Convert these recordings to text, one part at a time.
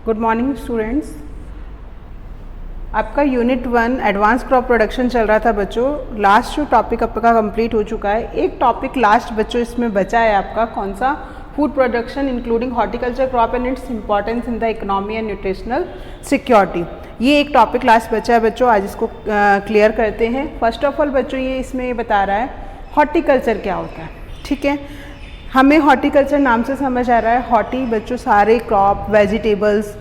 Good morning students. आपका unit 1 advance crop production चल रहा था बच्चों। लास्ट जो टॉपिक आपका कंप्लीट हो चुका है, एक टॉपिक लास्ट बच्चों इसमें बचा है आपका, कौन सा? Food production including horticulture crop and its importance in the economy and nutritional security. ये एक टॉपिक लास्ट बचा है बच्चों, आज इसको क्लियर करते हैं। फर्स्ट ऑफ ऑल बच्चों ये इसमें बता रहा है हॉर्टिकल्चर क्या होता है। ठीक है, हमें हॉर्टिकल्चर नाम से समझ आ रहा है। हॉर्टी बच्चों सारे क्रॉप, वेजिटेबल्स,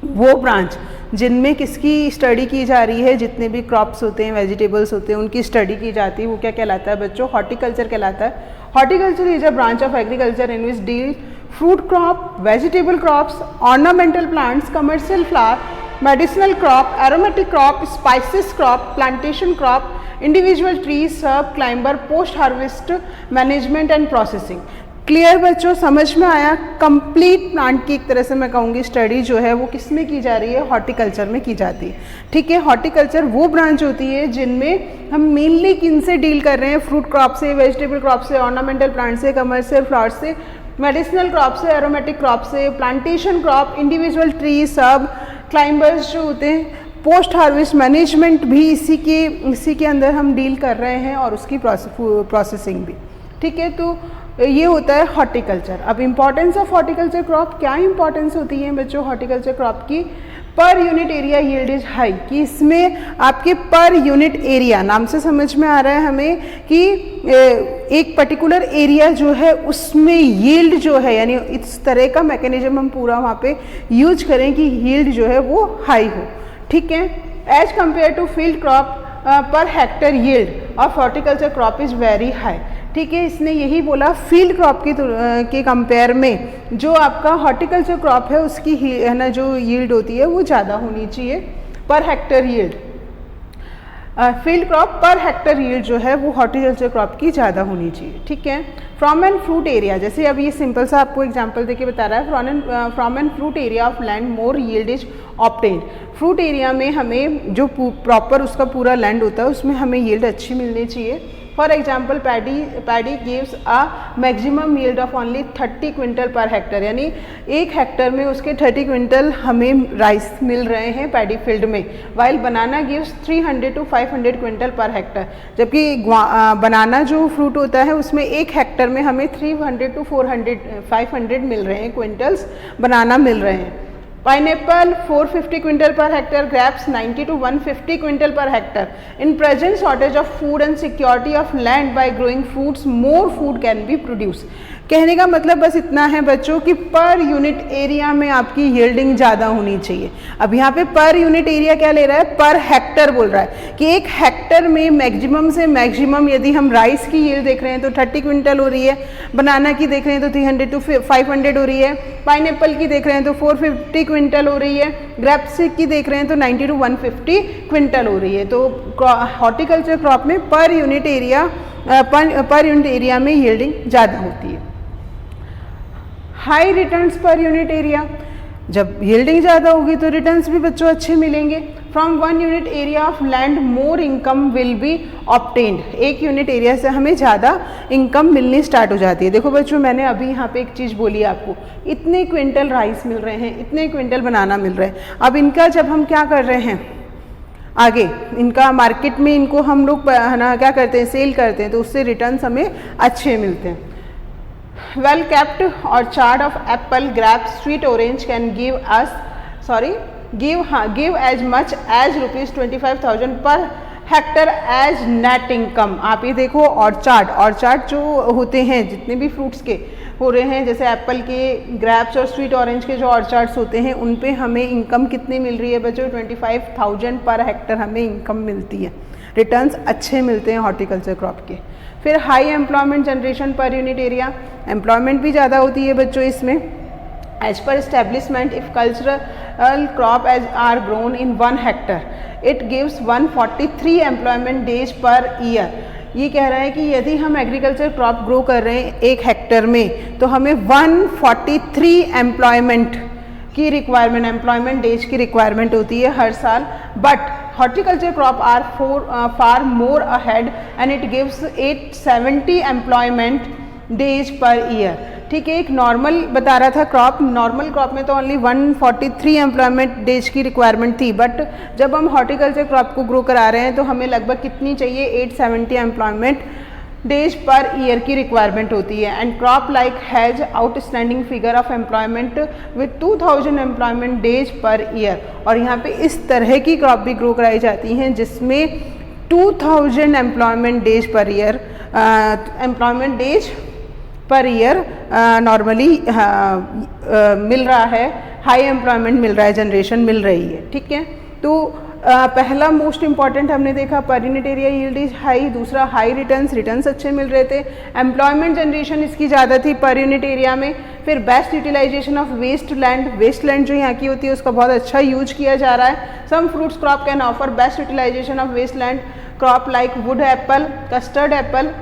वो ब्रांच जिनमें किसकी स्टडी की जा रही है, जितने भी क्रॉप्स होते हैं, वेजिटेबल्स होते हैं, उनकी स्टडी की जाती है, वो क्या कहलाता है बच्चों? हॉर्टिकल्चर कहलाता है। Horticulture is a branch of agriculture in which deal fruit crop, vegetable crops, ornamental plants, commercial flower, medicinal crop, aromatic crop, spices crop, plantation crop, individual trees, SERB, climber, post harvest management and processing. Clear बच्चों, समझ में आया? Complete plant की एक तरह से मैं कहूँगी स्टडी जो है वो किस में की जा रही है? हॉर्टिकल्चर में की जाती है। ठीक है, हॉर्टिकल्चर वो ब्रांच होती है जिनमें हम मेनली किन से डील कर रहे हैं? फ्रूट क्रॉप से, वेजिटेबल क्रॉप से, ऑर्नामेंटल प्लांट से, कमर्शियल फ्लावर से, मेडिसिनल क्रॉप से, एरोमेटिक क्रॉप से, प्लांटेशन क्रॉप, इंडिविजुअल ट्री, सब क्लाइंबर्स जो होते हैं, पोस्ट हार्वेस्ट मैनेजमेंट भी इसी के अंदर हम डील कर रहे हैं और उसकी प्रोसेसिंग भी। ठीक है, तो ये होता है हॉर्टिकल्चर। अब इम्पॉर्टेंस ऑफ हॉर्टिकल्चर क्रॉप, क्या इंपॉर्टेंस होती है बच्चों हॉर्टिकल्चर क्रॉप की? पर unit area yield is high, कि इसमें आपके पर यूनिट एरिया, नाम से समझ में आ रहा है हमें कि एक पर्टिकुलर एरिया जो है उसमें यील्ड जो है, यानी इस तरह का मैकेनिज्म हम पूरा वहाँ पे यूज करें कि यील्ड जो है वो हाई हो। ठीक है, as compare to field crop per hectare yield of horticulture crop is very high. ठीक है, इसने यही बोला फील्ड क्रॉप के कंपेयर में जो आपका हॉर्टिकल्चर क्रॉप है उसकी है ना जो यील्ड होती है वो ज़्यादा होनी चाहिए पर hectare yield. Field crop per hectare yield जो है वो हॉर्टिकल्चर क्रॉप की ज़्यादा होनी चाहिए। ठीक है, फ्रॉम एन फ्रूट एरिया, जैसे अब ये सिंपल सा आपको एग्जांपल देके बता रहा है, from an fruit area of land more yield is obtained. Fruit area में हमें जो प्रॉपर उसका पूरा लैंड होता है उसमें हमें यील्ड अच्छी मिलनी चाहिए। For example paddy gives a maximum yield of only 30 quintal per hectare, यानी एक हेक्टर में उसके 30 क्विंटल हमें राइस मिल रहे हैं पैडी फील्ड में। While banana gives 300 to 500 quintal per hectare, जबकि बनाना जो फ्रूट होता है उसमें एक हेक्टर में हमें 300 to 500 मिल रहे हैं क्विंटल्स बनाना मिल रहे हैं। Pineapple 450 quintal per hectare, grapes 90 to 150 quintal per hectare. In present shortage of food and security of land bye growing fruits more food can be produce. कहने का मतलब बस इतना है बच्चों कि पर यूनिट एरिया में आपकी यील्डिंग ज़्यादा होनी चाहिए। अब यहाँ पे पर यूनिट एरिया क्या ले रहा है? पर हेक्टर बोल रहा है कि एक हेक्टर में मैक्सिमम से मैक्सिमम यदि हम राइस की यील्ड देख रहे हैं तो 30 क्विंटल हो रही है, बनाना की देख रहे हैं तो 300 to 500 हो रही है, पाइनएप्पल की देख रहे हैं तो 450 क्विंटल हो रही है, ग्रेप्स की देख रहे हैं तो 90 to 150 क्विंटल हो रही है। तो हॉर्टिकल्चर क्रॉप में पर यूनिट एरिया में यील्डिंग ज़्यादा होती है। हाई रिटर्न्स पर यूनिट एरिया, जब यील्डिंग ज़्यादा होगी तो रिटर्न्स भी बच्चों अच्छे मिलेंगे। From 1 unit area of land more income will be obtained, एक यूनिट एरिया से हमें ज़्यादा इनकम मिलनी स्टार्ट हो जाती है। देखो बच्चों, मैंने अभी यहाँ पे एक चीज़ बोली आपको, इतने क्विंटल राइस मिल रहे हैं, इतने क्विंटल बनाना मिल रहे हैं। अब इनका जब हम क्या कर रहे हैं आगे, इनका मार्केट में इनको हम लोग है ना क्या करते हैं, सेल करते हैं, तो उससे रिटर्न्स हमें अच्छे मिलते हैं। Well kept orchard of apple, grapes, sweet orange can give as much as ₹25,000 per hectare as net income. आप ये देखो ऑर्चार्ड जो होते हैं जितने भी फ्रूट्स के हो रहे हैं, जैसे एप्पल के, ग्रेप्स और स्वीट ऑरेंज के जो ऑर्चार्ड्स होते हैं उन पे हमें इनकम कितनी मिल रही है बच्चों? 25,000 पर हेक्टर हमें इनकम मिलती है। रिटर्न्स अच्छे मिलते हैं हॉर्टिकल्चर क्रॉप के। फिर high employment generation per unit area, employment भी ज़्यादा होती है बच्चों इसमें। As per establishment if cultural crop as are grown in 1 hectare it gives 143 employment days per year. ये कह रहा है कि यदि हम एग्रीकल्चर क्रॉप ग्रो कर रहे हैं एक हेक्टर में तो हमें 143 एम्प्लॉयमेंट डेज की रिक्वायरमेंट होती है हर साल। But horticulture crop are far more ahead and it gives 870 employment days per year। ठीक है। एक नॉर्मल बता रहा था क्रॉप, नॉर्मल क्रॉप में तो ओनली 143 एम्प्लॉयमेंट डेज की रिक्वायरमेंट थी, बट जब हम हॉर्टिकल्चर क्रॉप को ग्रो करा रहे हैं तो हमें लगभग कितनी चाहिए, 870 एम्प्लॉयमेंट डेज पर ईयर की रिक्वायरमेंट होती है। And crop like has outstanding figure of employment with 2000 employment days per year. और यहाँ पे इस तरह की क्रॉप भी ग्रो कराई जाती हैं जिसमें 2000 employment days per year normally मिल रहा है, हाई एम्प्लॉयमेंट मिल रहा है, जनरेशन मिल रही है, ठीक है। तो पहला मोस्ट इंपॉर्टेंट हमने देखा पर unit area yield is high, दूसरा हाई रिटर्न्स अच्छे मिल रहे थे, एम्प्लॉयमेंट जनरेशन इसकी ज़्यादा थी पर यूनिट एरिया में, फिर best utilisation of waste land जो यहाँ की होती है उसका बहुत अच्छा यूज किया जा रहा है। Some fruits crop can offer best utilisation of waste land crop like wood apple, custard apple,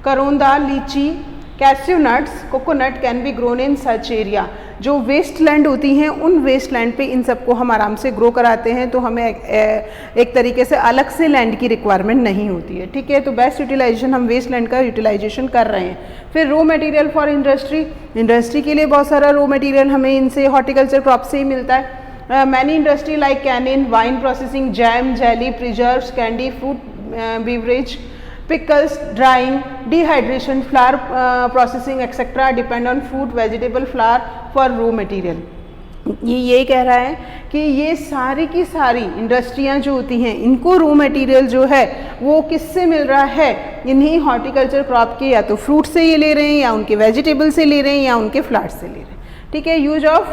karonda, litchi, cashew nuts, coconut can be grown in such area. जो वेस्ट लैंड होती हैं उन वेस्ट लैंड पे इन सबको हम आराम से ग्रो कराते हैं, तो हमें एक तरीके से अलग से लैंड की रिक्वायरमेंट नहीं होती है, ठीक है। तो बेस्ट यूटिलाइजेशन हम वेस्ट लैंड का यूटिलाइजेशन कर रहे हैं। फिर रो मटेरियल फॉर इंडस्ट्री के लिए बहुत सारा रो मटेरियल हमें इनसे हॉर्टिकल्चर क्रॉप से ही मिलता है। Many industry like canning, wine processing, jam, jelly, preserves, candy, fruit beverage, pickles, drying, dehydration, flour processing etc. depend on fruit, vegetable, flour for raw material। ये कह रहा है कि ये सारी की सारी इंडस्ट्रियाँ जो होती हैं इनको रॉ मटेरियल जो है वो किससे मिल रहा है, इन्हीं हॉर्टिकल्चर क्रॉप के या तो फ्रूट से ये ले रहे हैं, या उनके वेजिटेबल से ले रहे हैं, या उनके फ्लावर से ले रहे हैं, ठीक है। Use of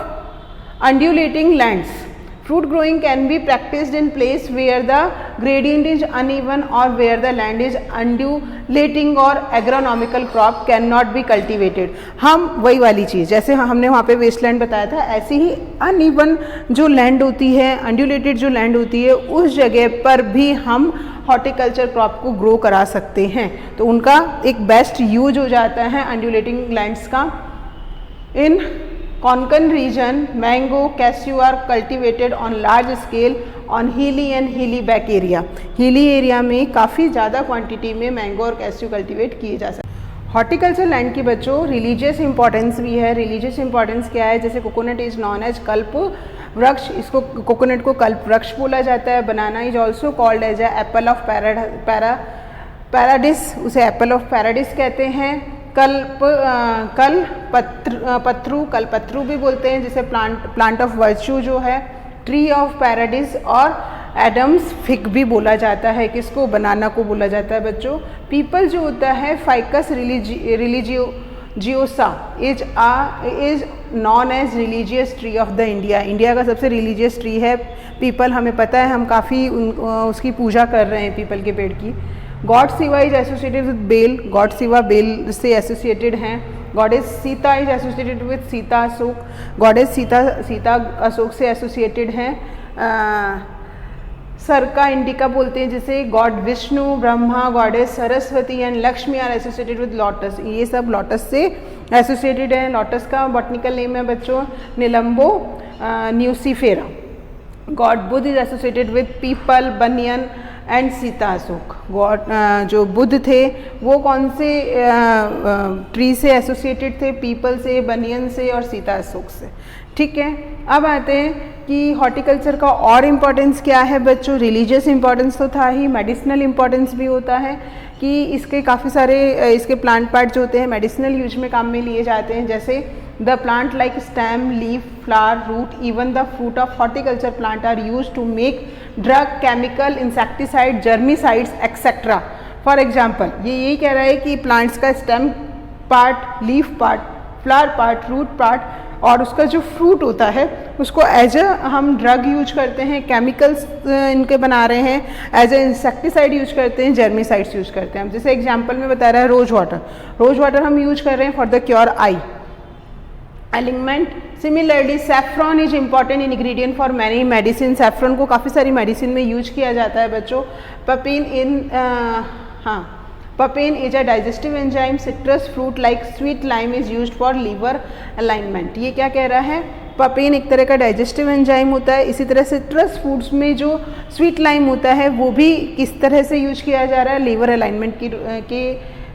undulating lands, fruit growing can be practiced in place where the gradient is uneven or where the land is undulating or agronomical crop cannot be cultivated। हम वही वाली चीज़ जैसे हमने वहाँ पे वेस्टलैंड बताया था, ऐसे ही अनइवन जो लैंड होती है, अनड्यूलेटेड जो लैंड होती है, उस जगह पर भी हम हॉर्टिकल्चर क्रॉप को ग्रो करा सकते हैं। तो उनका एक बेस्ट यूज हो जाता है अनड्यूलेटिंग लैंड्स का। इन Konkan region, mango, cashew are cultivated on large scale on hilly and hilly back area। Hilly area में काफ़ी ज़्यादा क्वांटिटी में मैंगो और कैस्यू कल्टीवेट किए जा सकते हैं। हॉर्टिकल्चर लैंड की बच्चों रिलीजियस इंपॉर्टेंस भी है। रिलीजियस इंपॉर्टेंस क्या है, जैसे कोकोनट इज नॉन एज कल्प वृक्ष, इसको कोकोनट को कल्प वृक्ष बोला जाता है। Banana is also called as a apple of paradise, उसे एप्पल ऑफ पैराडिस कहते हैं। कलपत्रु भी बोलते हैं, जिसे प्लांट ऑफ वर्च्यू जो है, ट्री ऑफ पैराडिस और एडम्स फिग भी बोला जाता है। किसको, बनाना को बोला जाता है बच्चों। पीपल जो होता है ficus religiosa is known as religious tree of the India का सबसे रिलीजियस ट्री है पीपल। हमें पता है, हम काफ़ी उसकी पूजा कर रहे हैं पीपल के पेड़ की। God Shiva is associated with bel, god Shiva bel से एसोसिएटेड हैं। Goddess Sita is associated with Sita Ashok, goddess Sita Ashok से एसोसिएटेड हैं। सरका इंडिका बोलते हैं जिसे। God Vishnu, Brahma, goddess Saraswati and Lakshmi are associated with lotus, ये सब लोटस से एसोसिएटेड हैं। लोटस का बॉटनिकल नेम है बच्चों Nelumbo nucifera. God Buddha is associated with peepal, banyan and Sita Ashoka. God जो बुद्ध थे वो कौन से ट्री से एसोसिएटेड थे, पीपल से, बनियन से और सीता अशोक से, ठीक है। अब आते हैं कि हॉर्टिकल्चर का और इम्पोर्टेंस क्या है बच्चों। रिलीजियस इम्पोर्टेंस तो था ही, मेडिसिनल इम्पोर्टेंस भी होता है कि इसके काफ़ी सारे इसके प्लांट पार्ट जो होते हैं मेडिसिनल यूज में काम में लिए जाते हैं। जैसे the plant like stem, leaf, flower, root, even the fruit of horticulture plant are use to make drug, chemical, insecticide, germicides etcetera. For example ये यही कह रहा है कि प्लांट्स का stem part, leaf part, flower part, root part और उसका जो फ्रूट होता है उसको एज ए हम ड्रग यूज करते हैं, केमिकल्स इनके बना रहे हैं, एज ए इंसेक्टिसाइड यूज करते हैं, जर्मिसाइड्स यूज करते हैं। जैसे एग्जांपल में बता रहा है रोज वाटर हम यूज कर रहे हैं for the cure I element. Similarly saffron is important ingredient for many medicine, saffron को काफ़ी सारी मेडिसिन में यूज किया जाता है बच्चों। Papain is a digestive enzyme. Citrus fruit like sweet lime is used for liver alignment. ये क्या कह रहा है, पपेन एक तरह का डाइजेस्टिव एंजाइम होता है। इसी तरह सिट्रस फ्रूट्स में जो स्वीट लाइम होता है वो भी किस तरह से यूज किया जा रहा है, लीवर अलाइनमेंट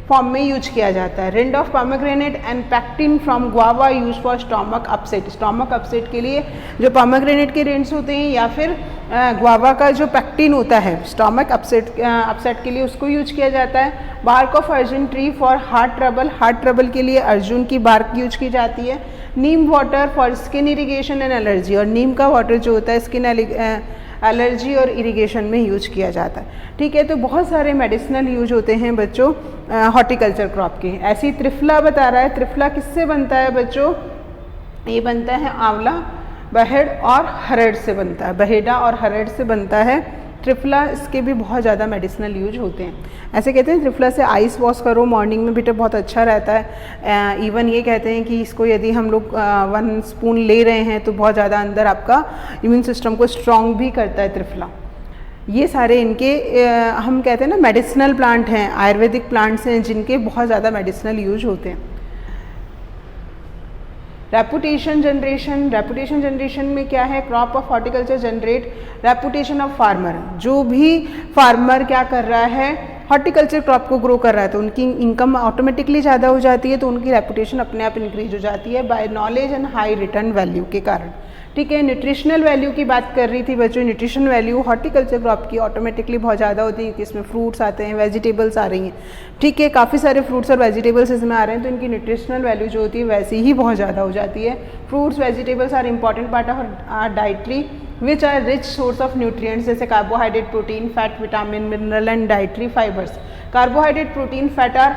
फॉर्म में यूज किया जाता है। Rind of pomegranate and pectin from guava use for stomach upset. Stomach upset के लिए जो पोमेग्रेनेट के रिंड्स होते हैं या फिर गुआवा का जो पैक्टिन होता है स्टोमक अपसेट के लिए उसको यूज किया जाता है। Bark of Arjun tree for heart trouble के लिए अर्जुन की बार्क यूज की जाती है। Neem water for skin irrigation and allergy, और नीम का वाटर जो होता है स्किन एलर्जी और इरिगेशन में यूज किया जाता है। ठीक है, तो बहुत सारे मेडिसिनल यूज होते हैं बच्चों हॉर्टिकल्चर क्रॉप के। ऐसी त्रिफला बता रहा है, त्रिफला किससे बनता है बच्चों? ये बनता है आंवला, बहेड़ और हरड़ से बनता है, बहेड़ा और हरड़ से बनता है त्रिफला। इसके भी बहुत ज़्यादा मेडिसिनल यूज होते हैं। ऐसे कहते हैं त्रिफला से आइस वॉश करो मॉर्निंग में बेटा, बहुत अच्छा रहता है। इवन ये कहते हैं कि इसको यदि हम लोग 1 स्पून ले रहे हैं तो बहुत ज़्यादा अंदर आपका इम्यून सिस्टम को स्ट्रॉन्ग भी करता है त्रिफला। ये सारे इनके हम कहते हैं ना मेडिसिनल प्लांट हैं, आयुर्वेदिक प्लांट्स हैं जिनके बहुत ज़्यादा मेडिसिनल यूज होते हैं। रेपुटेशन जनरेशन में क्या है? Crop of horticulture generate reputation of farmer. जो भी फार्मर क्या कर रहा है, हॉर्टिकल्चर क्रॉप को ग्रो कर रहा है तो उनकी इनकम ऑटोमेटिकली ज़्यादा हो जाती है, तो उनकी रेपुटेशन अपने आप इंक्रीज हो जाती है by knowledge and high return value के कारण। ठीक है, न्यूट्रिशनल वैल्यू की बात कर रही थी बच्चों। न्यूट्रिशन वैल्यू हॉर्टिकल्चर क्रॉप की ऑटोमेटिकली बहुत ज़्यादा होती है क्योंकि इसमें फ्रूट्स आते हैं, वेजिटेबल्स आ रही हैं। ठीक है, काफ़ी सारे फ्रूट्स और वेजिटेबल्स इसमें आ रहे हैं तो इनकी न्यूट्रिशनल वैल्यू जो होती है वैसे ही बहुत ज़्यादा हो जाती है। Fruits vegetables are important part of our dietary which are rich source of nutrients जैसे carbohydrate, protein, fat, vitamin, mineral and dietary fibres. Carbohydrate, protein, fat are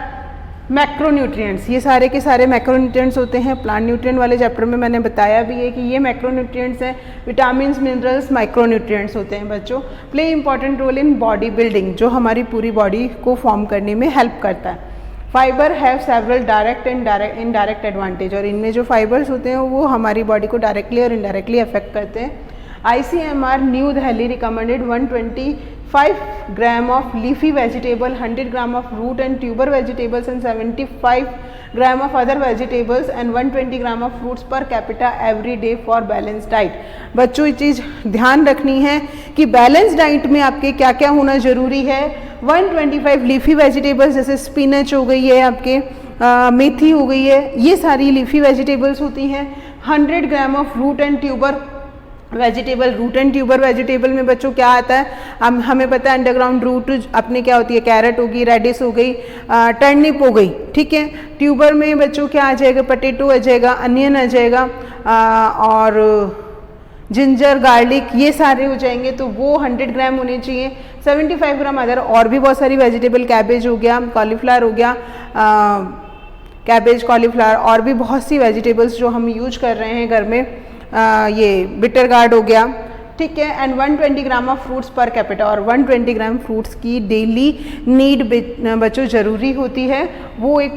macronutrients. ये सारे के सारे मैक्रोन्यूट्रिएंट्स होते हैं। प्लांट न्यूट्रिएंट वाले चैप्टर में मैंने बताया भी है कि ये मैक्रोन्यूट्रिएंट्स हैं। विटामिन, मिनरल्स माइक्रोन्यूट्रिएंट्स होते हैं बच्चों। Play important role in body building, जो हमारी पूरी बॉडी को फॉर्म करने में हेल्प करता है। Fibre have several direct and indirect advantage, और इनमें जो फाइबर्स होते हैं वो हमारी बॉडी को डायरेक्टली और इनडायरेक्टली अफेक्ट करते हैं। ICMR new Delhi recommended 125 gram of leafy vegetable, 100 gram of root and tuber vegetables and 75 gram of other vegetables and 120 gram of fruits per capita every day for balance diet. बच्चों ये चीज़ ध्यान रखनी है कि balance diet में आपके क्या क्या होना जरूरी है। 125 लीफी वेजिटेबल्स जैसे स्पिनच हो गई है, आपके मेथी हो गई है, ये सारी लीफी वेजिटेबल्स होती हैं। 100 gram of root and tuber vegetable. Root and tuber vegetable में बच्चों क्या आता है, हमें पता है अंडरग्राउंड रूट अपने क्या होती है, कैरेट होगी, रेडिस हो गई, टर्निप हो गई। ठीक है, ट्यूबर में बच्चों क्या आ जाएगा, पोटैटो आ जाएगा, अनियन आ जाएगा और जिंजर, गार्लिक, ये सारे हो जाएंगे तो वो 100 ग्राम होने चाहिए। 75 ग्राम अदर और भी बहुत सारी वेजिटेबल, कैबेज हो गया, कॉलीफ्लावर हो गया, कैबेज, कॉलीफ्लावर और भी बहुत सी वेजिटेबल्स जो हम यूज कर रहे हैं घर में, ये बिटर गार्ड हो गया। ठीक है, and 120 gram of fruits per capita, और 120 ग्राम फ्रूट्स की डेली नीड बच्चों ज़रूरी होती है, वो एक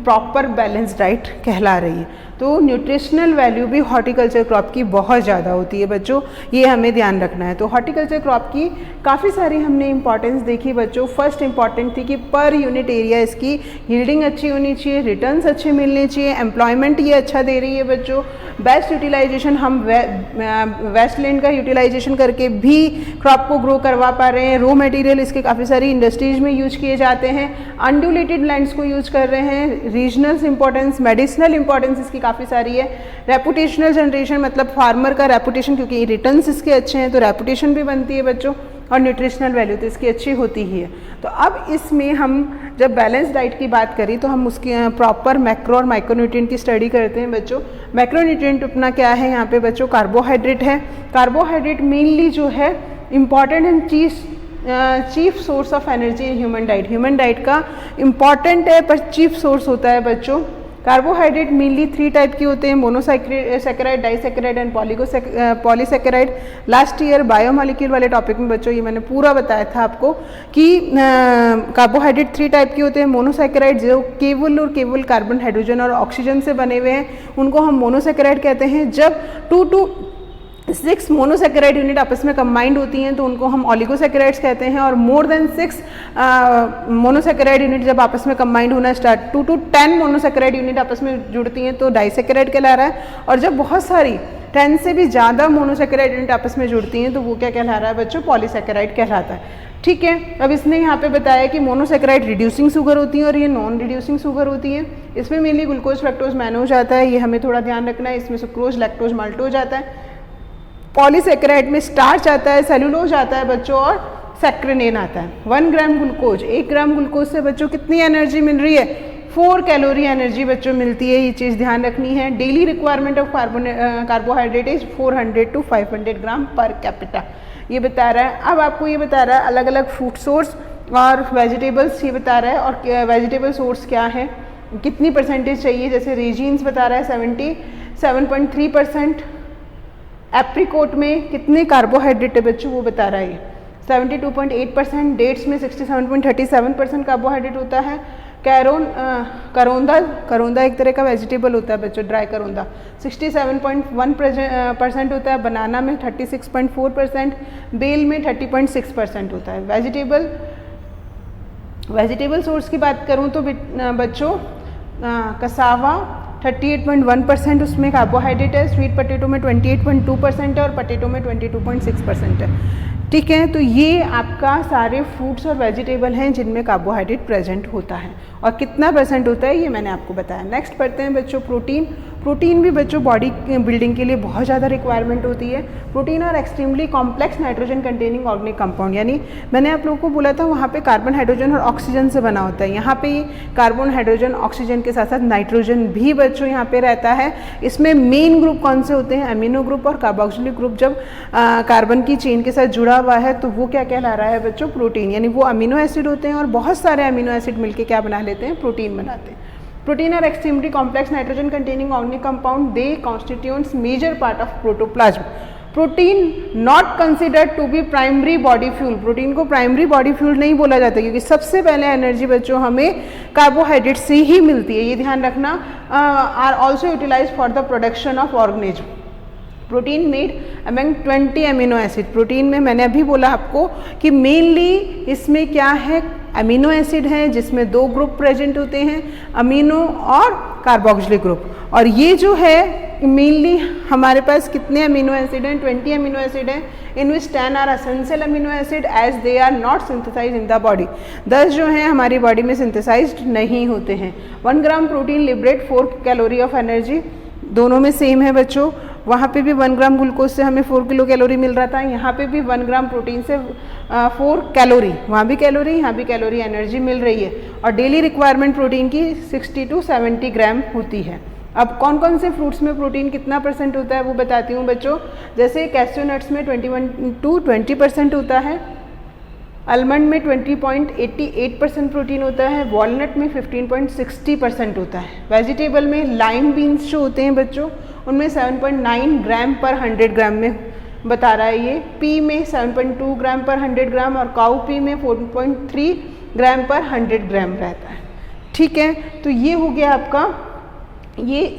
प्रॉपर बैलेंस डाइट कहला रही है। तो न्यूट्रिशनल वैल्यू भी हॉर्टिकल्चर क्रॉप की बहुत ज़्यादा होती है बच्चों, ये हमें ध्यान रखना है। तो हॉर्टिकल्चर क्रॉप की काफ़ी सारी हमने इंपॉर्टेंस देखी बच्चों। फर्स्ट इंपॉर्टेंट थी कि पर यूनिट एरिया इसकी यील्डिंग अच्छी होनी चाहिए, रिटर्न्स अच्छे मिलने चाहिए, एम्प्लॉयमेंट ये अच्छा दे रही है बच्चों। बेस्ट यूटिलाइजेशन, हम वेस्ट लैंड का यूटिलाइजेशन करके भी क्रॉप को ग्रो करवा पा रहे हैं। रॉ मटेरियल इसके काफ़ी सारी इंडस्ट्रीज में यूज किए जाते हैं। अनड्यूलेटेड लैंड्स को यूज कर रहे हैं। रीजनल इंपॉर्टेंस, मेडिसिनल इंपॉर्टेंस इसकी काफ़ी सारी है। रेपुटेशनल जनरेशन मतलब फार्मर का रेपुटेशन, क्योंकि रिटर्न्स इसके अच्छे हैं तो रेपुटेशन भी बनती है बच्चों, और न्यूट्रिशनल वैल्यू तो इसकी अच्छी होती ही है। तो अब इसमें हम जब बैलेंस डाइट की बात करी तो हम उसकी प्रॉपर मैक्रो और माइक्रोन्यूट्रिएंट की स्टडी करते हैं बच्चों। मैक्रोन्यूट्रिएंट अपना क्या है यहाँ पे बच्चों, कार्बोहाइड्रेट है। कार्बोहाइड्रेट मेनली जो है important and chief source of energy in human diet. Human diet का इंपॉर्टेंट है पर चीफ सोर्स होता है बच्चों। कार्बोहाइड्रेट मेनली 3 टाइप के होते हैं, monosaccharide, disaccharide and polysaccharide. Last year biomolecule वाले टॉपिक में बच्चों ये मैंने पूरा बताया था आपको कि कार्बोहाइड्रेट 3 टाइप के होते हैं। मोनोसैकेराइड जो केवल और केवल कार्बन, हाइड्रोजन और ऑक्सीजन से बने हुए हैं, उनको हम मोनोसैकेराइड कहते हैं। जब 2 to 6 मोनोसैकेराइड यूनिट आपस में कंबाइंड होती हैं तो उनको हम ऑलिगोसैकेराइड्स कहते हैं। और मोर देन 6 मोनोसैकेराइड यूनिट जब आपस में कंबाइंड होना स्टार्ट, 2 to 10 मोनोसैकेराइड यूनिट आपस में जुड़ती हैं तो डाइसैकेराइड कहला रहा है। और जब बहुत सारी 10 से भी ज़्यादा मोनोसैकेराइड यूनिट आपस में जुड़ती हैं तो वो क्या कहला रहा है बच्चों, पॉलीसैकेराइड कहलाता है। ठीक है। अब इसने यहाँ पे बताया कि मोनोसेक्राइड रिड्यूसिंग शुगर होती है और ये नॉन रिड्यूसिंग शुगर होती है। इसमें मेनली ग्लूकोज, फ्रक्टोज, मैनोज आता है, ये हमें थोड़ा ध्यान रखना है। इसमें सुक्रोज, लैक्टोज, माल्टोज आता है। पॉलीसेक्राइड में स्टार्च आता है, सेलुलोज आता है बच्चों, और सैक्रिनेन आता है। 1 ग्राम ग्लूकोज, 1 ग्राम ग्लूकोज से बच्चों कितनी एनर्जी मिल रही है? 4 कैलोरी एनर्जी बच्चों मिलती है। ये चीज़ ध्यान रखनी है। Daily requirement of carbohydrate is 400 to 500 gram per capita, ये बता रहा है। अब आपको ये बता रहा है अलग अलग फूड सोर्स और वेजिटेबल्स ये बता रहा है, और वेजिटेबल सोर्स क्या है, कितनी परसेंटेज चाहिए। जैसे रेजिन्स बता रहा है 77.3%, एप्रिकोट में कितने कार्बोहाइड्रेट है बच्चों वो बता रहा है, 72.8%, डेट्स में 67.37% कार्बोहाइड्रेट होता है। करोंदा एक तरह का वेजिटेबल होता है बच्चों, ड्राई करोंदा, 67.1% होता है। बनाना में 36.4%, बेल में 30.6% होता है। वेजिटेबल सोर्स की बात करूं तो बच्चों कसावा 38.1% उसमें कार्बोहाइड्रेट है, स्वीट पोटैटो में 28.2% है और पोटैटो में 22.6% है। ठीक है, तो ये आपका सारे फ्रूट्स और वेजिटेबल हैं जिनमें कार्बोहाइड्रेट प्रेजेंट होता है, और कितना परसेंट होता है ये मैंने आपको बताया। नेक्स्ट पढ़ते हैं बच्चों प्रोटीन। प्रोटीन भी बच्चों बॉडी बिल्डिंग के लिए बहुत ज़्यादा रिक्वायरमेंट होती है। Protein are extremely complex nitrogen containing organic compound, यानी मैंने आप लोगों को बोला था वहाँ पे कार्बन, हाइड्रोजन और ऑक्सीजन से बना होता है। यहाँ पे कार्बन, हाइड्रोजन, ऑक्सीजन के साथ साथ नाइट्रोजन भी बच्चों यहाँ पे रहता है। इसमें मेन ग्रुप कौन से होते हैं? अमीनो ग्रुप और कार्बोक्सिलिक ग्रुप। जब कार्बन की चेन के साथ जुड़ा हुआ है तो वो क्या कहला रहा है बच्चों? प्रोटीन, यानी वो अमीनो एसिड होते हैं और बहुत सारे अमीनो एसिड मिलके क्या बना लेते हैं? प्रोटीन बनाते हैं। Protein are extremely complex nitrogen containing organic compound. They constitutes major part of protoplasm. Protein not considered to be primary body fuel. Protein को प्राइमरी बॉडी फ्यूल नहीं बोला जाता क्योंकि सबसे पहले एनर्जी बच्चों हमें कार्बोहाइड्रेट से ही मिलती है, ये ध्यान रखना। Are also utilise for the production of organism. Protein made among 20 amino acid. Protein में मैंने अभी बोला आपको कि मेनली इसमें क्या है? अमीनो एसिड है जिसमें 2 ग्रुप प्रेजेंट होते हैं, अमीनो और कार्बोक्सिलिक ग्रुप। और ये जो है मेनली हमारे पास कितने अमीनो एसिड हैं? 20 अमीनो एसिड हैं, in which 10 are essential amino acid as they are not synthesise in the body. 10 जो हैं हमारी बॉडी में सिंथेसाइज्ड नहीं होते हैं। 1 gram protein liberate 4 calorie of energy. दोनों में सेम है बच्चों। वहाँ पे भी 1 ग्राम ग्लूकोज से हमें 4 किलो कैलोरी मिल रहा था, यहाँ पे भी 1 ग्राम प्रोटीन से 4 कैलोरी, वहाँ भी कैलोरी, यहाँ भी कैलोरी एनर्जी मिल रही है। और डेली रिक्वायरमेंट प्रोटीन की 60 to 70 ग्राम होती है। अब कौन कौन से फ्रूट्स में प्रोटीन कितना परसेंट होता है वो बताती हूँ बच्चों। जैसे कैस्यू नट्स में 21 to 20% होता है, आलमंड में 20.88% प्रोटीन होता है, वॉलनट में 15.60% होता है। वेजिटेबल में लाइम बीन्स जो होते हैं बच्चों उनमें 7.9 ग्राम पर 100 ग्राम में बता रहा है ये। पी में 7.2 ग्राम पर 100 ग्राम और काऊ पी में 4.3 ग्राम पर 100 ग्राम रहता है। ठीक है, तो ये हो गया आपका ये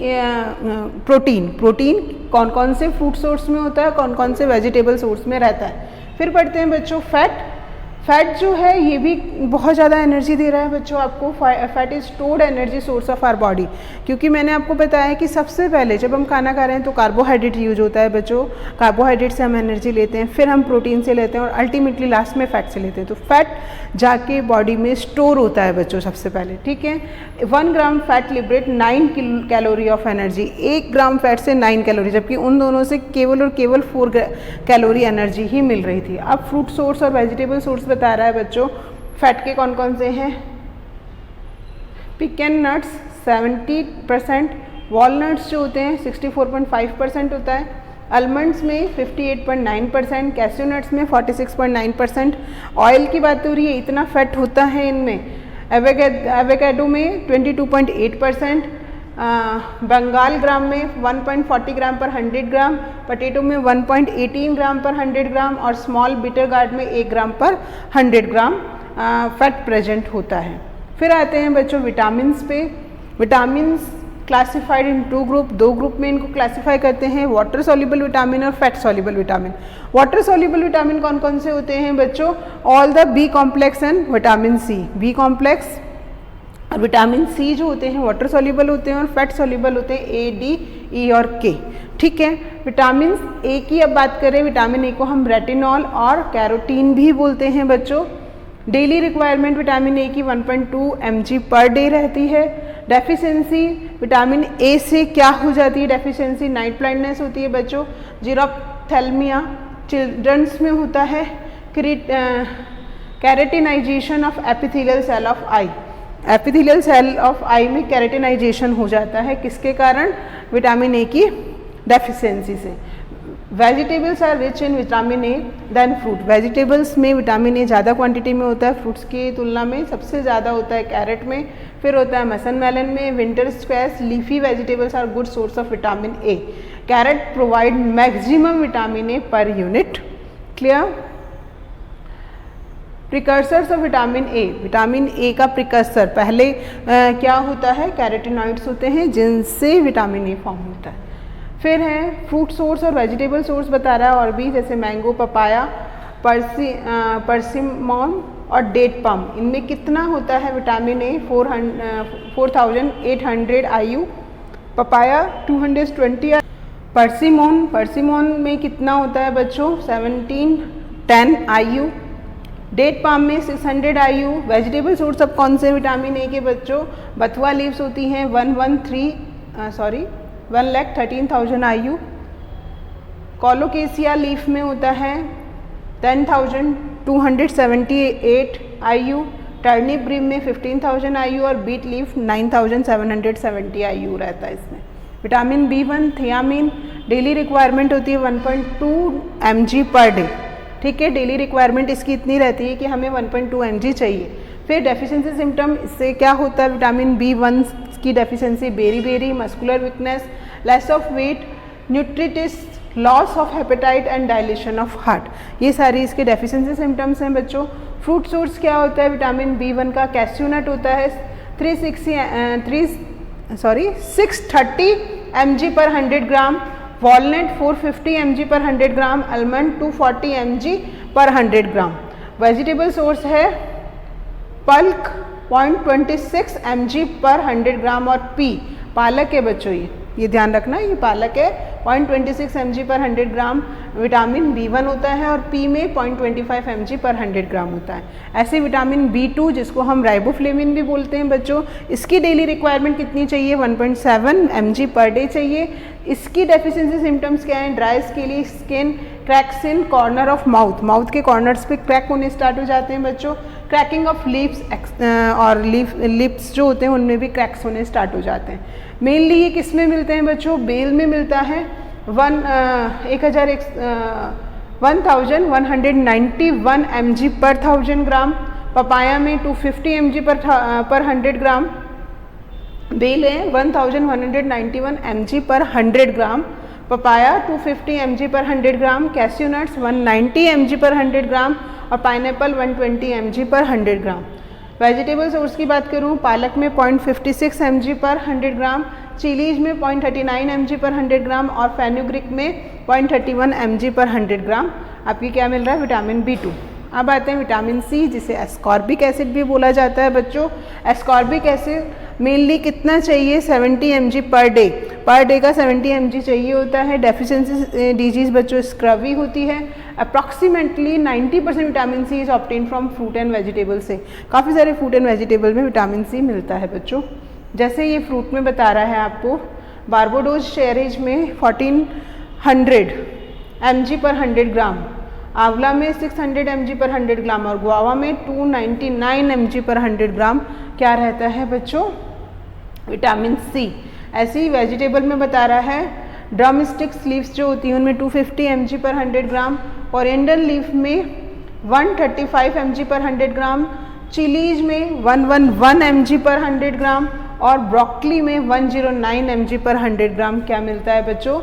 प्रोटीन। प्रोटीन कौन कौन से फ्रूट सोर्स में होता है, कौन कौन से वेजिटेबल सोर्स में रहता है। फिर पढ़ते हैं बच्चों फैट। फैट जो है ये भी बहुत ज़्यादा एनर्जी दे रहा है बच्चों आपको। Fat is stored energy source of our body, क्योंकि मैंने आपको बताया कि सबसे पहले जब हम खाना खा रहे हैं तो कार्बोहाइड्रेट यूज होता है बच्चों। कार्बोहाइड्रेट से हम एनर्जी लेते हैं, फिर हम प्रोटीन से लेते हैं और अल्टीमेटली लास्ट में फैट से लेते हैं। तो फैट जाके बॉडी में स्टोर होता है बच्चों सबसे पहले। ठीक है, 1 ग्राम fat liberate 9 calorie of energy. 1 gram fat से 9 कैलोरी, जबकि उन दोनों से केवल और केवल 4 कैलोरी एनर्जी ही मिल रही थी। अब फ्रूट सोर्स और वेजिटेबल सोर्स बता रहा है बच्चों फैट के कौन कौन से हैं। पिकन नट्स 70%, वॉलनट्स जो होते हैं 64.5% होता है, आलमंड्स में 58.9%, कैस्यू नट्स में 46.9%। ऑयल की बात हो रही है, इतना फैट होता है इनमें। एवोकाडो में 22.8%, बंगाल ग्राम में 1.40 ग्राम पर 100 ग्राम, पोटैटो में 1.18 ग्राम पर 100 ग्राम और स्मॉल बिटर गार्ड में 1 ग्राम पर 100 ग्राम फैट प्रेजेंट होता है। फिर आते हैं बच्चों विटामिन्स पे। Vitamins classified in 2 group, 2 group में इनको क्लासिफाई करते हैं, वाटर सॉल्युबल विटामिन और fat soluble vitamin. Water soluble vitamin कौन कौन से होते हैं बच्चों? All the B complex and vitamin C. B complex और विटामिन सी जो होते हैं वाटर सॉल्युबल होते हैं और फैट सॉल्युबल होते हैं, ए, डी, ई और के। ठीक है। विटामिन ए की अब बात करें, विटामिन ए को हम रेटिनॉल और कैरोटीन भी बोलते हैं बच्चों। डेली रिक्वायरमेंट विटामिन ए की 1.2 mg पर डे रहती है। डेफिशिएंसी विटामिन ए से क्या हो जाती है? डेफिशिएंसी नाइट ब्लाइंडनेस होती है बच्चों। जीरोप्थेल्मिया चिल्ड्रंस में होता है। Keratinization of epithelial cell of eye, epithelial cell of eye में कैरेटिनाइजेशन हो जाता है, किसके कारण? विटामिन ए की डेफिशिएंसी से। Vegetables are rich in vitamin A than fruit, vegetables में विटामिन ए ज़्यादा क्वांटिटी में होता है, फ्रूट्स की तुलना में सबसे ज़्यादा होता है कैरेट में, फिर होता है मसन मेलन में, winter squash. Leafy vegetables are good source of vitamin A. Carrot provide maximum vitamin A per unit. Clear? Precursors of vitamin A, vitamin A का प्रिकर्सर पहले क्या होता है? कैरोटिनॉइड्स होते हैं जिनसे विटामिन ए फॉर्म होता है। फिर है फ्रूट सोर्स और वेजिटेबल सोर्स बता रहा है और भी, जैसे मैंगो, पपाया, परसिमॉन और डेट पम। इनमें कितना होता है विटामिन ए? 4800 IU, papaya 220। परसिमॉन में कितना होता है बच्चों? 1710 IU। डेट पाम में 600 IU। वेजिटेबल सोर्स अब कौन से विटामिन ए के बच्चों? बथुआ लीव्स होती हैं 1,13,000 IU। कोलोकेसिया लीफ में होता है 10,278 IU। टर्निप ग्रीन में 15,000 IU और बीट लीफ 9,770 IU रहता है इसमें। Vitamin B1 thiamine, daily requirement होती है 1.2 mg पर डे। ठीक है, डेली रिक्वायरमेंट इसकी इतनी रहती है कि हमें 1.2 mg चाहिए। फिर डेफिशिएंसी सिम्टम, इससे क्या होता है? विटामिन B1 की deficiency beri, muscular weakness, less of weight, neuritis, loss of appetite and dilation of heart, ये सारी इसके डेफिशिएंसी सिम्टम्स हैं बच्चों। फ्रूट सोर्स क्या होता है विटामिन B1 का? कैस्यू नट होता है 630 mg पर 100 ग्राम, वॉलनट 450 mg पर 100 ग्राम, आलमंड 240 mg पर 100 ग्राम। वेजिटेबल सोर्स है पल्क 0.26 mg पर 100 ग्राम और पी, पालक है बच्चों, ये ध्यान रखना, ये पालक है 0.26 mg पर 100 ग्राम विटामिन B1 होता है और पी में 0.25 mg पर 100 ग्राम होता है। ऐसे विटामिन B2 जिसको हम राइबोफ्लेविन भी बोलते हैं बच्चों, इसकी डेली रिक्वायरमेंट कितनी चाहिए? 1.7 mg पर डे चाहिए। इसकी डेफिशिएंसी सिम्टम्स क्या हैं? Dry skin, cracks in corner of mouth, mouth के कॉर्नर्स पे क्रैक होने स्टार्ट हो जाते हैं बच्चों। क्रैकिंग ऑफ लिप्स और लिप्स जो होते हैं उनमें भी क्रैक्स होने स्टार्ट हो जाते हैं। मेनली ये किस में मिलते हैं बच्चों? बेल में मिलता है 1191 mg पर 1000 ग्राम, पपाया में 250 mg पर 100 ग्राम, बेल है 1191 mg पर 100 ग्राम, पपाया 250 mg पर 100 ग्राम, कैस्यू नट्स 190 mg पर 100 ग्राम और पाइनएप्पल 120 mg पर 100 ग्राम। वेजिटेबल सोर्स की बात करूं, पालक में 0.56 mg पर 100 ग्राम, चिलीज में 0.39 mg पर 100 ग्राम और फेनुग्रीक में 0.31 mg पर 100 ग्राम। आपकी क्या मिल रहा है? Vitamin B2। अब आते हैं विटामिन सी, जिसे एस्कॉर्बिक एसिड भी बोला जाता है बच्चों। एस्कॉर्बिक एसिड मेनली कितना चाहिए? 70 mg पर डे का 70 mg चाहिए होता है। डेफिशिएंसी डिजीज बच्चों स्क्रवी होती है। Approximately 90% vitamin C is obtain from fruit and vegetable से। काफ़ी सारे फ्रूट एंड वेजिटेबल में विटामिन सी मिलता है बच्चों। जैसे ये फ्रूट में बता रहा है आपको, बारबाडोस शेरीज में 1400 mg पर 100 ग्राम, आंवला में 600 mg पर 100 ग्राम और गुआवा में 299 mg पर 100 ग्राम क्या रहता है बच्चों? Vitamin C. ऐसे ही वेजिटेबल में बता रहा है, ड्रमस्टिक्स लीव्स जो होती हैं उनमें 250 mg पर 100 ग्राम, ओरिएंडर लीफ में 135 mg पर 100 ग्राम, चिलीज में 111 mg पर 100 ग्राम और ब्रोकली में 109 mg पर 100 ग्राम क्या मिलता है बच्चों?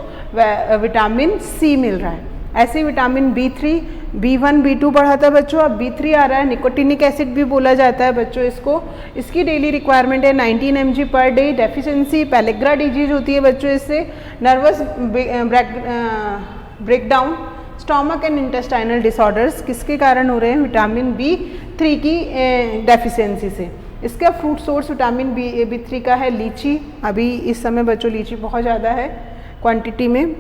विटामिन सी मिल रहा है। ऐसे विटामिन B3, B1, B2 पढ़ा था बच्चों, अब B3 आ रहा है। निकोटिनिक एसिड भी बोला जाता है बच्चों इसको। इसकी डेली रिक्वायरमेंट है 19 mg पर डे। डेफिशिएंसी पेलेग्रा डिजीज होती है बच्चों, इससे nervous breakdown, stomach and intestinal disorders किसके कारण हो रहे हैं? विटामिन B3 की डेफिशिएंसी से। इसका फ्रूट सोर्स विटामिन B3 का है लीची। अभी इस समय बच्चों लीची बहुत ज़्यादा है। क्वांटिटी में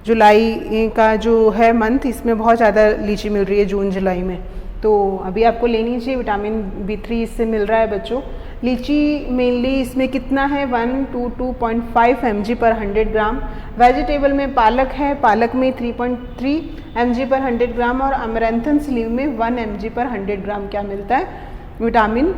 जुलाई का जो है मंथ, इसमें बहुत ज़्यादा लीची मिल रही है जून जुलाई में, तो अभी आपको लेनी चाहिए। विटामिन B3 इससे मिल रहा है बच्चों। लीची मेनली इसमें कितना है 1 to 2.5 mg पर 100 ग्राम। वेजिटेबल में पालक है, पालक में 3.3 mg पर 100 ग्राम और अमरैंथस लीव में 1 mg पर 100 ग्राम क्या मिलता है, विटामिन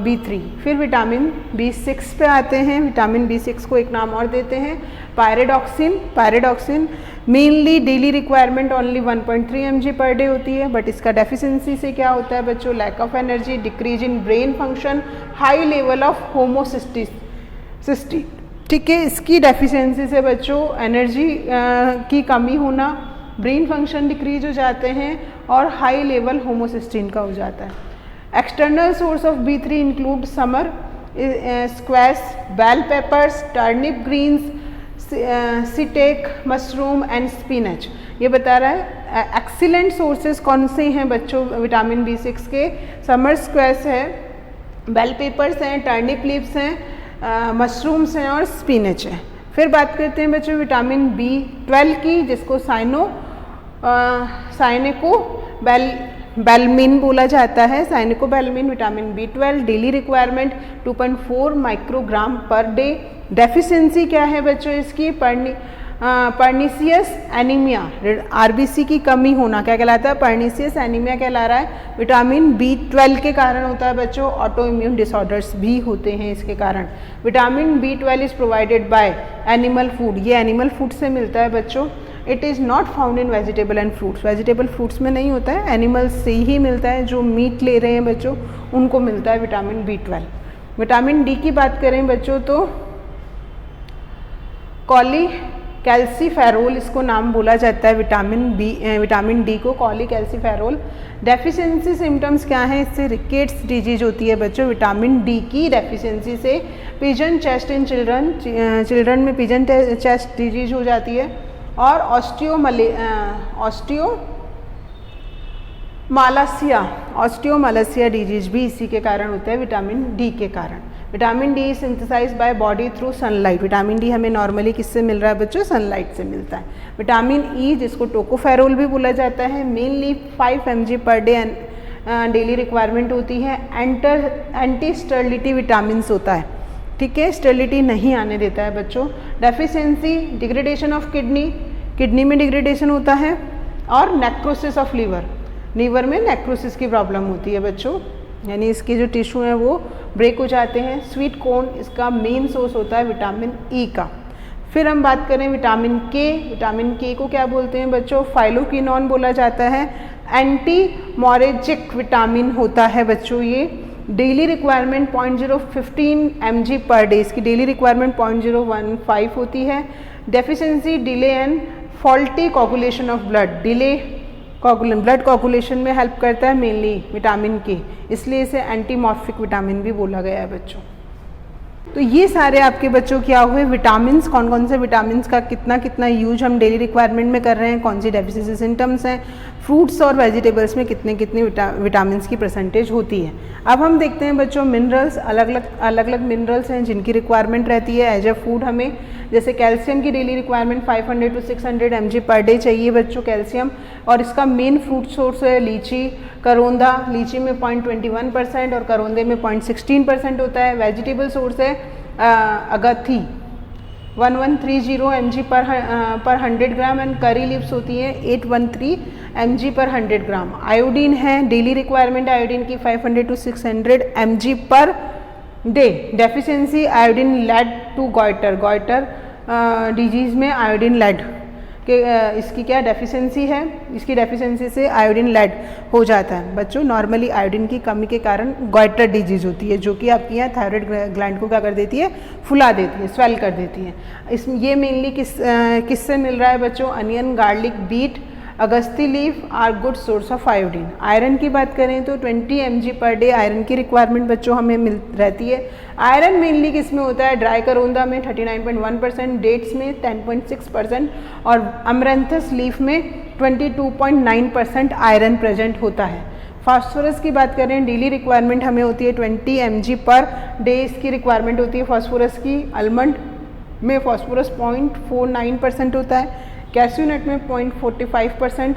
B3। फिर विटामिन B6 पे आते हैं। विटामिन B6 को एक नाम और देते हैं pyridoxine. Pyridoxine mainly daily requirement only 1.3 mg पर डे होती है, बट इसका डेफिशिएंसी से क्या होता है बच्चों, lack of energy, decrease in brain function, high level of homocysteine. ठीक है, इसकी डेफिशिएंसी से बच्चों एनर्जी की कमी होना, ब्रेन फंक्शन डिक्रीज हो जाते हैं और हाई लेवल होमोसिस्टीन का हो जाता है। External source of B3 include summer squash, bell peppers, turnip greens, shiitake, mushroom and spinach. ये बता रहा है एक्सीलेंट सोर्सेज कौन से हैं बच्चों विटामिन B6 के। समर स्क्वैश है, बेल पेपर्स हैं, टर्निप लीव्स हैं, मशरूम्स हैं और स्पिनच है। फिर बात करते हैं बच्चों विटामिन B12 की, जिसको साइनिकोबैलमिन बोला जाता है। Cyanocobalamin vitamin B12 daily requirement 2.4 microgram per day. Deficiency क्या है बच्चों इसकी, पर्नीसियस एनीमिया, आरबीसी की कमी होना क्या कहलाता है, पर्नीसियस एनीमिया कहला रहा है। विटामिन B12 के कारण होता है बच्चों। ऑटो इम्यून डिसऑर्डर्स भी होते हैं इसके कारण। Vitamin B12 is provided by animal food, ये एनिमल फूड से मिलता है बच्चों। It is not found in vegetable and fruits, vegetable fruits में नहीं होता है, एनिमल्स से ही मिलता है। जो मीट ले रहे हैं बच्चों उनको मिलता है विटामिन B12। विटामिन D की बात करें बच्चों तो कॉलीकैल्सीफेरोल इसको नाम बोला जाता है विटामिन D को, कॉलीकैल्सीफेरोल। डेफिशिएंसी सिम्टम्स क्या हैं इससे, रिकेट्स डिजीज होती है बच्चों विटामिन D की डेफिशिएंसी से। पिजन चेस्ट इन चिल्ड्रन में पिजन चेस्ट डिजीज हो जाती है और ऑस्टियोमालासिया डिजीज भी इसी के कारण होता है विटामिन D के कारण। Vitamin D synthesise by body through sunlight. Vitamin D हमें नॉर्मली किससे मिल रहा है बच्चों, सनलाइट से मिलता है। विटामिन E जिसको टोकोफेरोल भी बोला जाता है, मेनली 5 mg पर डे डेली रिक्वायरमेंट होती है। एंटी स्टेरिलिटी विटामिन होता है, ठीक है, स्टेरिलिटी नहीं आने देता है बच्चों। डेफिशिएंसी, डिग्रेडेशन ऑफ किडनी में डिग्रेडेशन होता है और नेक्रोसिस ऑफ लीवर में नेक्रोसिस की प्रॉब्लम होती है बच्चों, यानी इसके जो टिश्यू हैं वो ब्रेक हो जाते हैं। स्वीट कॉर्न इसका मेन सोर्स होता है विटामिन E का। फिर हम बात करें विटामिन K। विटामिन K को क्या बोलते हैं बच्चों, फाइलोक्विनोन बोला जाता है। एंटी मोरेजिक विटामिन होता है बच्चों ये। डेली रिक्वायरमेंट 0.015 mg पर डे, इसकी डेली रिक्वायरमेंट 0.015 होती है। Deficiency, delay and faulty coagulation of blood coagulation में हेल्प करता है मेनली विटामिन K, इसलिए इसे एंटीमॉर्फिक विटामिन भी बोला गया है बच्चों। तो ये सारे आपके बच्चों क्या हुए विटामिन्स, कौन कौन से विटामिन्स का कितना कितना यूज हम डेली रिक्वायरमेंट में कर रहे हैं, कौन सी डेफिशिएंसी सिम्टम्स हैं, फ्रूट्स और वेजिटेबल्स में कितने कितने विटामिन्स की परसेंटेज होती है। अब हम देखते हैं बच्चों मिनरल्स, अलग अलग मिनरल्स हैं जिनकी रिक्वायरमेंट रहती है एज ए फूड हमें। जैसे कैल्शियम की डेली रिक्वायरमेंट 500 to 600 mg पर डे चाहिए बच्चों कैल्शियम, और इसका मेन फ्रूट सोर्स है लीची, करोंदा। लीची में 0.21% और करोंदे में 0.16% होता है। वेजिटेबल सोर्स है अगथी 1130 mg पर 100 ग्राम एंड करी लीव्स होती हैं 813 mg पर 100 ग्राम। आयोडीन है, डेली रिक्वायरमेंट आयोडीन की 500 to 600 mg पर day. Deficiency iodine lead to goitre disease में आयोडीन लेड के इसकी क्या डेफिशिएंसी है, इसकी डेफिशिएंसी से आयोडीन लेड हो जाता है बच्चों। नॉर्मली आयोडीन की कमी के कारण गॉइटर डिजीज होती है, जो कि आपकी यहाँ थायराइड ग्लैंड को क्या कर देती है, फुला देती है, स्वेल कर देती है। ये मेनली किससे मिल रहा है बच्चों, onion, garlic, beet, agasti leaf are good source of iodine. Iron की बात करें तो 20 mg पर डे आयरन की रिक्वायरमेंट बच्चों हमें मिल रहती है। आयरन मेनली किस में होता है, ड्राई करोंदा में 39.1%, डेट्स में 10.6% और अमरंथस लीफ में 22.9% आयरन प्रेजेंट होता है। फास्फोरस की बात करें, डेली रिक्वायरमेंट हमें होती है 20 mg पर डे, इसकी रिक्वायरमेंट होती है फास्फोरस की। आलमंड में फॉस्फोरस 0.49% होता है, कैस्यू नट में 0.45%,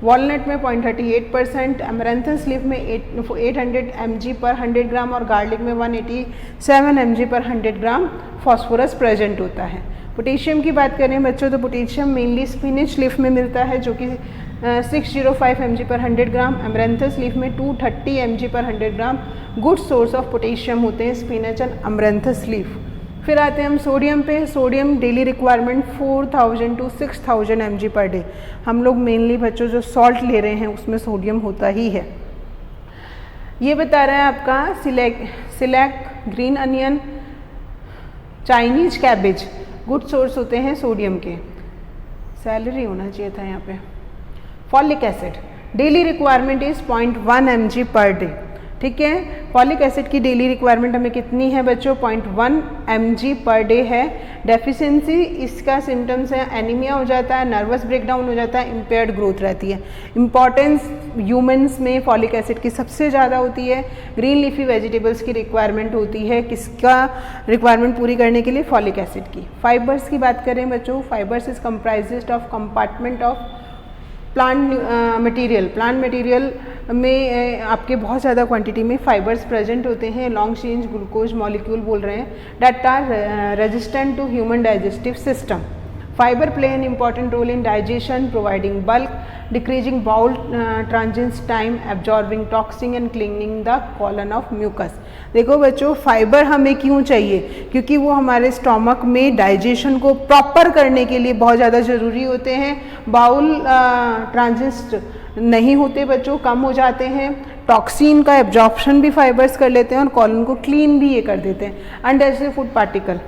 वॉलनट में 0.38%, अमरंथस लीफ में 800 mg पर 100 ग्राम और गार्लिक में 187 mg पर 100 ग्राम फॉस्फोरस प्रेजेंट होता है। पोटेशियम की बात करें बच्चों तो पोटेशियम मेनली स्पिनच लीफ में मिलता है जो कि 605 mg पर 100 ग्राम, अमरंथस लीफ में 230 mg पर 100 ग्राम गुड सोर्स ऑफ पोटेशियम होते हैं स्पिनच एंड अमरंथस लीफ। फिर आते हैं हम सोडियम पे। Sodium daily requirement 4000 to 6000 mg पर डे। हम लोग मेनली बच्चों जो सॉल्ट ले रहे हैं उसमें सोडियम होता ही है। ये बता रहा है आपका सिलेक green onion, Chinese cabbage good source होते हैं सोडियम के। सैलरी होना चाहिए था यहाँ पे। Folic acid daily requirement is 0.1 mg पर डे। ठीक है, फॉलिक एसिड की डेली रिक्वायरमेंट हमें कितनी है बच्चों? 0.1 mg पर डे है। डेफिशिएंसी इसका सिम्टम्स है एनीमिया हो जाता है, नर्वस ब्रेकडाउन हो जाता है, इम्पेयर्ड ग्रोथ रहती है। इंपॉर्टेंस ह्यूमंस में फॉलिक एसिड की सबसे ज़्यादा होती है। ग्रीन लीफी वेजिटेबल्स की रिक्वायरमेंट होती है, किसका रिक्वायरमेंट पूरी करने के लिए? फॉलिक एसिड की। फाइबर्स की बात करें बच्चों, fibres is comprised of compartment of plant material में आपके बहुत ज़्यादा क्वांटिटी में फाइबर्स प्रेजेंट होते हैं। लॉन्ग चेंज ग्लूकोज मॉलिक्यूल बोल रहे हैं that are resistant to human digestive system. Fibre play an important role in digestion, providing bulk, decreasing bowel transit time, absorbing toxin and cleaning the colon of mucus. देखो बच्चों, fibre हमें क्यों चाहिए? क्योंकि वो हमारे स्टोमक में डाइजेशन को प्रॉपर करने के लिए बहुत ज़्यादा ज़रूरी होते हैं। बाउल ट्रांजिट नहीं होते बच्चों, कम हो जाते हैं। टॉक्सिन का एब्जॉर्प्शन भी फाइबर्स कर लेते हैं और कॉलन को क्लीन भी ये कर देते हैं। Undigested food particle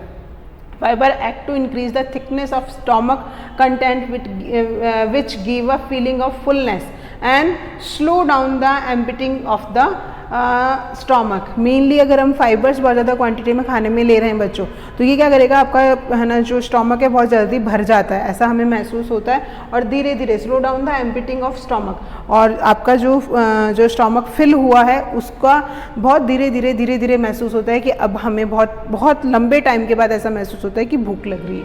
fiber act to increase the thickness of stomach content which give a feeling of fullness and slow down the emptying of the stomach. Mainly अगर हम फाइबर्स बहुत ज़्यादा क्वांटिटी में खाने में ले रहे हैं बच्चों तो ये क्या करेगा, आपका है ना जो स्टोमक है बहुत जल्दी भर जाता है, ऐसा हमें महसूस होता है और धीरे धीरे slow down the emptying of stomach. और आपका जो स्टोमक फिल हुआ है उसका बहुत धीरे धीरे महसूस होता है कि अब हमें बहुत लंबे टाइम के बाद ऐसा महसूस होता है कि भूख लग रही है।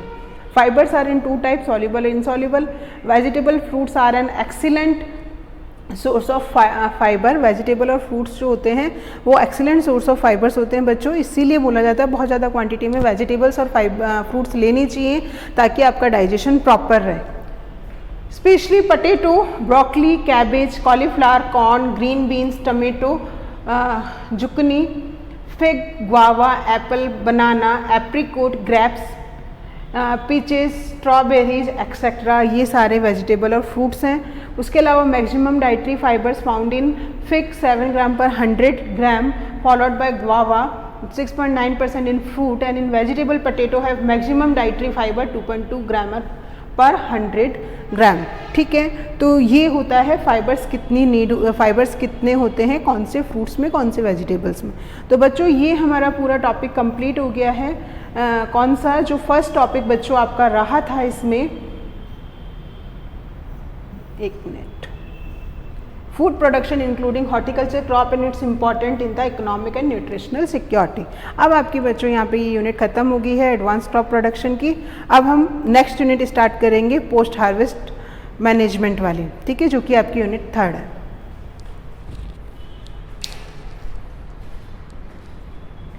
Fibres are in 2 types, soluble and insoluble. Vegetable fruits are an excellent source of fibre. Vegetable और फ्रूट्स जो होते हैं वो एक्सीलेंट सोर्स ऑफ फाइबर्स होते हैं बच्चों, इसीलिए बोला जाता है बहुत ज़्यादा क्वांटिटी में वेजिटेबल्स और फ्रूट्स लेनी चाहिए ताकि आपका डाइजेशन प्रॉपर रहे। Specially potato, broccoli, cabbage, cauliflower, corn, green beans, tomato, zucchini, fig, guava, apple, banana, apricot, grapes, peaches, strawberries etcetera, ये सारे वेजिटेबल और फ्रूट्स हैं। उसके अलावा maximum dietary fibres found in fig 7 gram per 100 gram, followed by guava 6.9% in fruit, and in vegetable potato have maximum dietary fibre 2.2 gram per 100 ग्राम। ठीक है, तो ये होता है फाइबर्स कितने होते हैं कौन से फ्रूट्स में, कौन से वेजिटेबल्स में। तो बच्चों ये हमारा पूरा टॉपिक कंप्लीट हो गया है। कौन सा जो फर्स्ट टॉपिक बच्चों आपका रहा था इसमें, एक minute, food production including horticulture crop and it's important in the economic and nutritional security. अब आपकी बच्चों यहाँ पे ये यूनिट खत्म हो गई है एडवांस क्रॉप प्रोडक्शन की। अब हम नेक्स्ट यूनिट स्टार्ट करेंगे पोस्ट हार्वेस्ट मैनेजमेंट वाली, ठीक है, जो कि आपकी यूनिट 3 है।